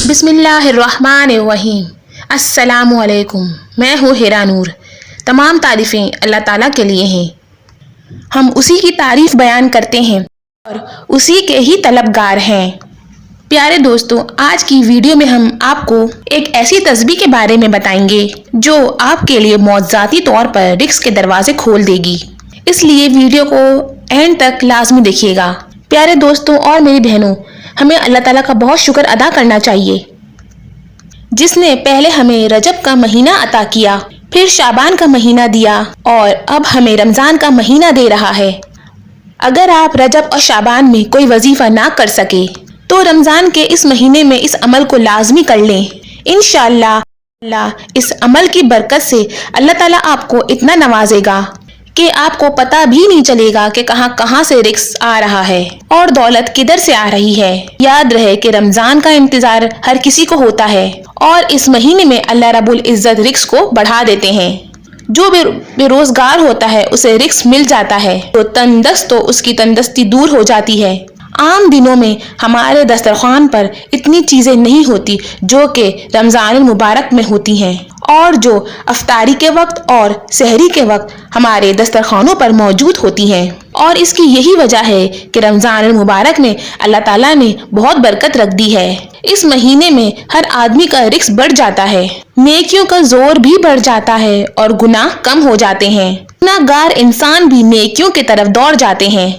بسم اللہ الرحمن الرحیم۔ السلام علیکم، میں ہوں ہیرا نور۔ تمام تعریفیں اللہ تعالیٰ کے لیے ہیں۔ ہم اسی کی تعریف بیان کرتے ہیں اور اسی کے ہی طلبگار ہیں۔ پیارے دوستو، آج کی ویڈیو میں ہم آپ کو ایک ایسی تسبیح کے بارے میں بتائیں گے جو آپ کے لیے معجزاتی طور پر رزق کے دروازے کھول دے گی، اس لیے ویڈیو کو اینڈ تک لازمی دیکھیے گا۔ پیارے دوستوں اور میری بہنوں، ہمیں اللہ تعالیٰ کا بہت شکر ادا کرنا چاہیے جس نے پہلے ہمیں رجب کا مہینہ عطا کیا، پھر شعبان کا مہینہ دیا اور اب ہمیں رمضان کا مہینہ دے رہا ہے۔ اگر آپ رجب اور شعبان میں کوئی وظیفہ نہ کر سکے تو رمضان کے اس مہینے میں اس عمل کو لازمی کر لیں۔ انشاءاللہ اس عمل کی برکت سے اللہ تعالیٰ آپ کو اتنا نوازے گا کہ آپ کو پتہ بھی نہیں چلے گا کہ کہاں سے رزق آ رہا ہے اور دولت کدھر سے آ رہی ہے۔ یاد رہے کہ رمضان کا انتظار ہر کسی کو ہوتا ہے اور اس مہینے میں اللہ رب العزت رزق کو بڑھا دیتے ہیں۔ جو بے روزگار ہوتا ہے اسے رزق مل جاتا ہے، تو تندرست تو اس کی تندرستی دور ہو جاتی ہے۔ عام دنوں میں ہمارے دسترخوان پر اتنی چیزیں نہیں ہوتی جو کہ رمضان المبارک میں ہوتی ہیں، اور جو افطاری کے وقت اور سحری کے وقت ہمارے دسترخوانوں پر موجود ہوتی ہیں، اور اس کی یہی وجہ ہے کہ رمضان المبارک میں اللہ تعالیٰ نے بہت برکت رکھ دی ہے۔ اس مہینے میں ہر آدمی کا رزق بڑھ جاتا ہے، نیکیوں کا زور بھی بڑھ جاتا ہے اور گناہ کم ہو جاتے ہیں۔ گناہ گار انسان بھی نیکیوں کی طرف دوڑ جاتے ہیں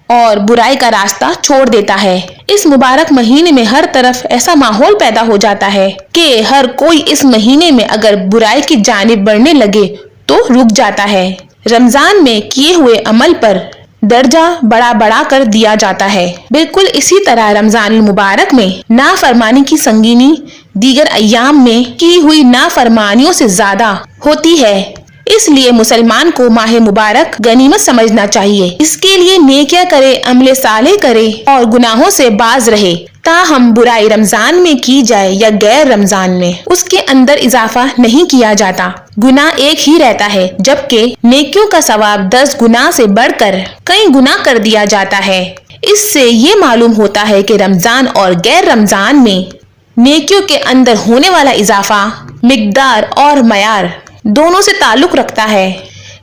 اور برائی کا راستہ چھوڑ دیتا ہے۔ اس مبارک مہینے میں ہر طرف ایسا ماحول پیدا ہو جاتا ہے کہ ہر کوئی اس مہینے میں اگر برائی کی جانب بڑھنے لگے تو رک جاتا ہے۔ رمضان میں کیے ہوئے عمل پر درجہ بڑھا کر دیا جاتا ہے۔ بالکل اسی طرح رمضان المبارک میں نافرمانی کی سنگینی دیگر ایام میں کی ہوئی نافرمانیوں سے زیادہ ہوتی ہے، اس لیے مسلمان کو ماہ مبارک غنیمت سمجھنا چاہیے۔ اس کے لیے نیکیاں کرے، عمل صالح کرے اور گناہوں سے باز رہے۔ تاہم برائی رمضان میں کی جائے یا غیر رمضان میں، اس کے اندر اضافہ نہیں کیا جاتا، گناہ ایک ہی رہتا ہے، جبکہ نیکیوں کا ثواب 10 گنا سے بڑھ کر کئی گنا کر دیا جاتا ہے۔ اس سے یہ معلوم ہوتا ہے کہ رمضان اور غیر رمضان میں نیکیوں کے اندر ہونے والا اضافہ مقدار اور معیار دونوں سے تعلق رکھتا ہے۔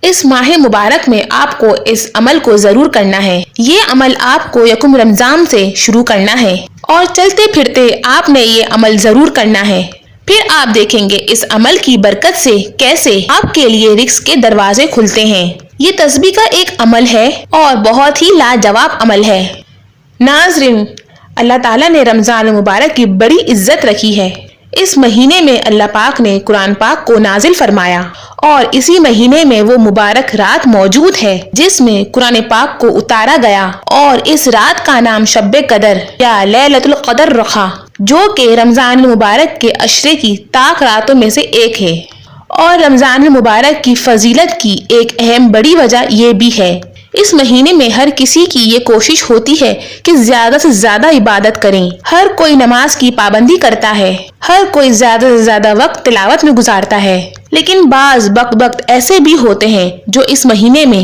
اس ماہ مبارک میں آپ کو اس عمل کو ضرور کرنا ہے۔ یہ عمل آپ کو یکم رمضان سے شروع کرنا ہے اور چلتے پھرتے آپ نے یہ عمل ضرور کرنا ہے۔ پھر آپ دیکھیں گے اس عمل کی برکت سے کیسے آپ کے لیے رزق کے دروازے کھلتے ہیں۔ یہ تسبیح کا ایک عمل ہے اور بہت ہی لاجواب عمل ہے۔ ناظرین، اللہ تعالیٰ نے رمضان المبارک کی بڑی عزت رکھی ہے۔ اس مہینے میں اللہ پاک نے قرآن پاک کو نازل فرمایا اور اسی مہینے میں وہ مبارک رات موجود ہے جس میں قرآن پاک کو اتارا گیا، اور اس رات کا نام شب قدر یا لیلۃ القدر رکھا، جو کہ رمضان المبارک کے عشرے کی طاق راتوں میں سے ایک ہے۔ اور رمضان المبارک کی فضیلت کی ایک اہم بڑی وجہ یہ بھی ہے، اس مہینے میں ہر کسی کی یہ کوشش ہوتی ہے کہ زیادہ سے زیادہ عبادت کریں۔ ہر کوئی نماز کی پابندی کرتا ہے، ہر کوئی زیادہ سے زیادہ وقت تلاوت میں گزارتا ہے، لیکن بعض وقت ایسے بھی ہوتے ہیں جو اس مہینے میں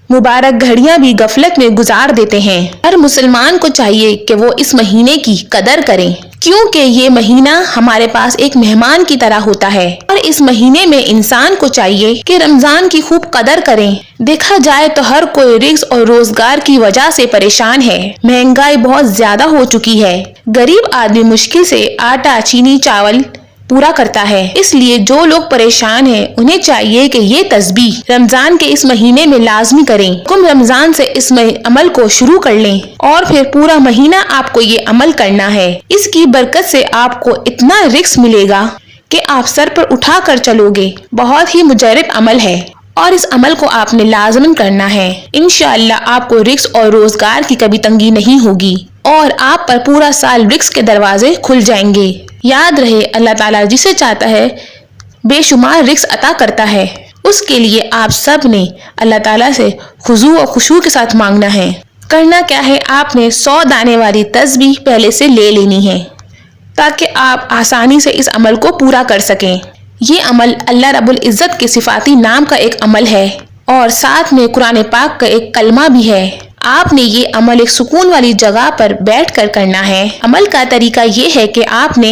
مبارک گھڑیاں بھی غفلت میں گزار دیتے ہیں۔ ہر مسلمان کو چاہیے کہ وہ اس مہینے کی قدر کریں، کیونکہ یہ مہینہ ہمارے پاس ایک مہمان کی طرح ہوتا ہے، اور اس مہینے میں انسان کو چاہیے کہ رمضان کی خوب قدر کریں۔ دیکھا جائے تو ہر کوئی رزق اور روزگار کی وجہ سے پریشان ہے۔ مہنگائی بہت زیادہ ہو چکی ہے، غریب آدمی مشکل سے آٹا، چینی، چاول پورا کرتا ہے۔ اس لیے جو لوگ پریشان ہیں انہیں چاہیے کہ یہ تسبیح رمضان کے اس مہینے میں لازمی کریں۔ کم رمضان سے اس عمل کو شروع کر لیں اور پھر پورا مہینہ آپ کو یہ عمل کرنا ہے۔ اس کی برکت سے آپ کو اتنا رزق ملے گا کہ آپ سر پر اٹھا کر چلو گے۔ بہت ہی مجرب عمل ہے اور اس عمل کو آپ نے لازماً کرنا ہے۔ انشاءاللہ آپ کو رزق اور روزگار کی کبھی تنگی نہیں ہوگی اور آپ پر پورا سال رزق کے دروازے کھل جائیں گے۔ یاد رہے، اللہ تعالیٰ جسے چاہتا ہے بے شمار رزق عطا کرتا ہے۔ اس کے لیے آپ سب نے اللہ تعالیٰ سے خضوع و خشوع کے ساتھ مانگنا ہے۔ کرنا کیا ہے، آپ نے 100 دانے والی تسبیح پہلے سے لے لینی ہے تاکہ آپ آسانی سے اس عمل کو پورا کر سکیں۔ یہ عمل اللہ رب العزت کے صفاتی نام کا ایک عمل ہے اور ساتھ میں قرآن پاک کا ایک کلمہ بھی ہے۔ آپ نے یہ عمل ایک سکون والی جگہ پر بیٹھ کر کرنا ہے۔ عمل کا طریقہ یہ ہے کہ آپ نے